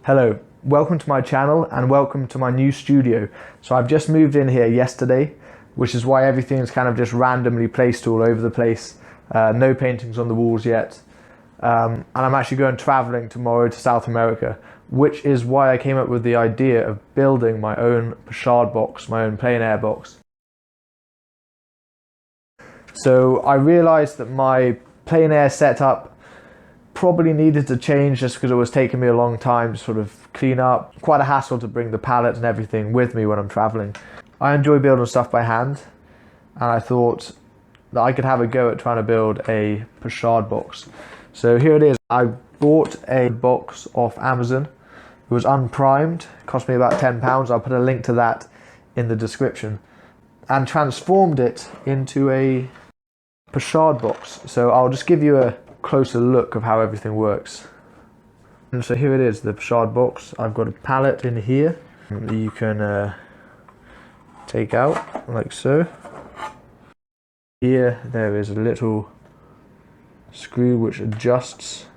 Hello, welcome to my channel and welcome to my new studio. So I've just moved in here yesterday, which is why everything is kind of just randomly placed all over the place. No paintings on the walls yet. And I'm actually going traveling tomorrow to South America, which is why I came up with the idea of building my own pochade box, my own Plein-Air box. So I realized that my Plein-Air setup probably needed to change just because it was taking me a long time to sort of clean up. Quite a hassle to bring the palette and everything with me when I'm traveling. I enjoy building stuff by hand, and I thought that I could have a go at trying to build a pochade box. So here it is. I bought a box off Amazon. It was unprimed, cost me about £10. I'll put a link to that in the description, and transformed it into a pochade box. So I'll just give you a closer look of how everything works. And so here it is, the pochade box. I've got a palette in here that you can take out like so. Here there is a little screw which adjusts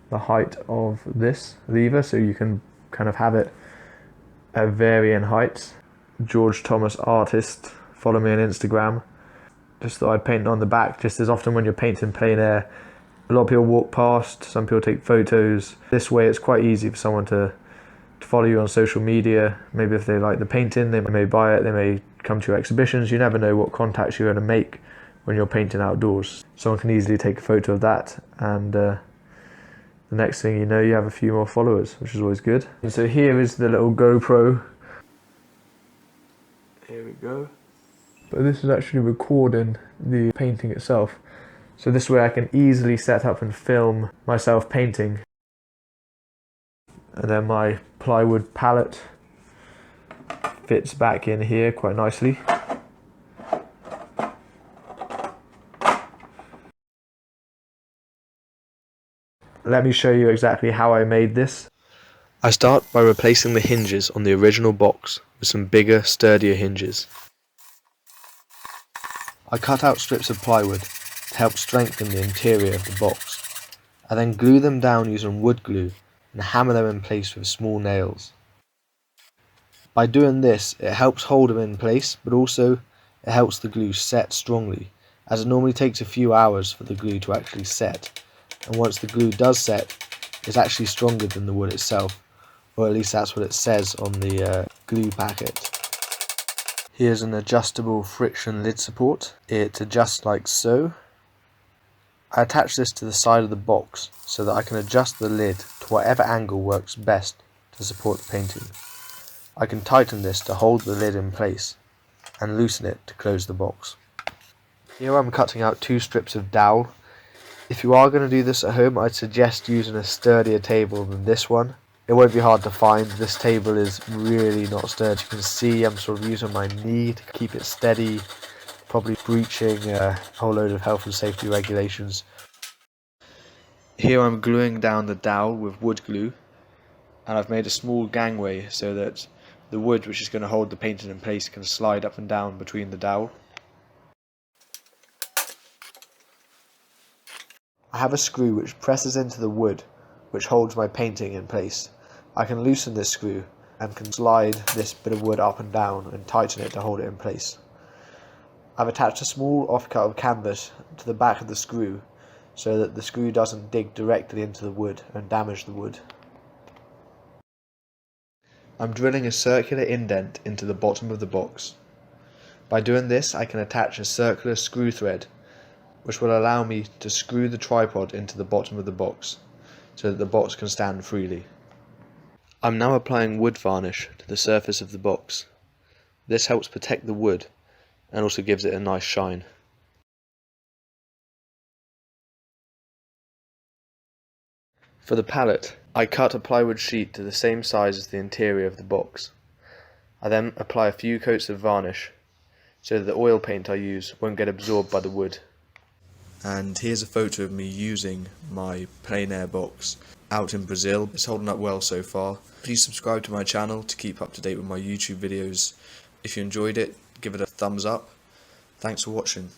the height of this lever, so you can kind of have it at varying heights. George Thomas Artist, follow me on Instagram. Just thought I'd paint on the back, just as often when you're painting Plein-Air, a lot of people walk past, some people take photos. This way it's quite easy for someone to follow you on social media. Maybe if they like the painting, they may buy it, they may come to your exhibitions. You never know what contacts you're going to make when you're painting outdoors. Someone can easily take a photo of that, and the next thing you know, you have a few more followers, which is always good. And so here is the little GoPro. Here we go. But this is actually recording the painting itself. So this way I can easily set up and film myself painting. And then my plywood palette fits back in here quite nicely. Let me show you exactly how I made this. I start by replacing the hinges on the original box with some bigger, sturdier hinges. I cut out strips of plywood to help strengthen the interior of the box. I then glue them down using wood glue and hammer them in place with small nails. By doing this, it helps hold them in place, but also it helps the glue set strongly, as it normally takes a few hours for the glue to actually set. And once the glue does set, it's actually stronger than the wood itself, or at least that's what it says on the glue packet. Here's an adjustable friction lid support. It adjusts like so. I attach this to the side of the box so that I can adjust the lid to whatever angle works best to support the painting. I can tighten this to hold the lid in place and loosen it to close the box. Here I'm cutting out 2 strips of dowel. If you are going to do this at home, I'd suggest using a sturdier table than this one. It won't be hard to find. This table is really not sturdy. You can see I'm sort of using my knee to keep it steady, probably breaching a whole load of health and safety regulations. Here I'm gluing down the dowel with wood glue, and I've made a small gangway so that the wood which is going to hold the painting in place can slide up and down between the dowel. I have a screw which presses into the wood which holds my painting in place. I can loosen this screw and can slide this bit of wood up and down and tighten it to hold it in place. I've attached a small offcut of canvas to the back of the screw so that the screw doesn't dig directly into the wood and damage the wood. I'm drilling a circular indent into the bottom of the box. By doing this, I can attach a circular screw thread which will allow me to screw the tripod into the bottom of the box so that the box can stand freely. I'm now applying wood varnish to the surface of the box. This helps protect the wood and also gives it a nice shine. For the palette, I cut a plywood sheet to the same size as the interior of the box. I then apply a few coats of varnish so that the oil paint I use won't get absorbed by the wood. And here's a photo of me using my Plein-Air box out in Brazil. It's holding up well so far. Please subscribe to my channel to keep up to date with my YouTube videos. If you enjoyed it, give it a thumbs up. Thanks for watching.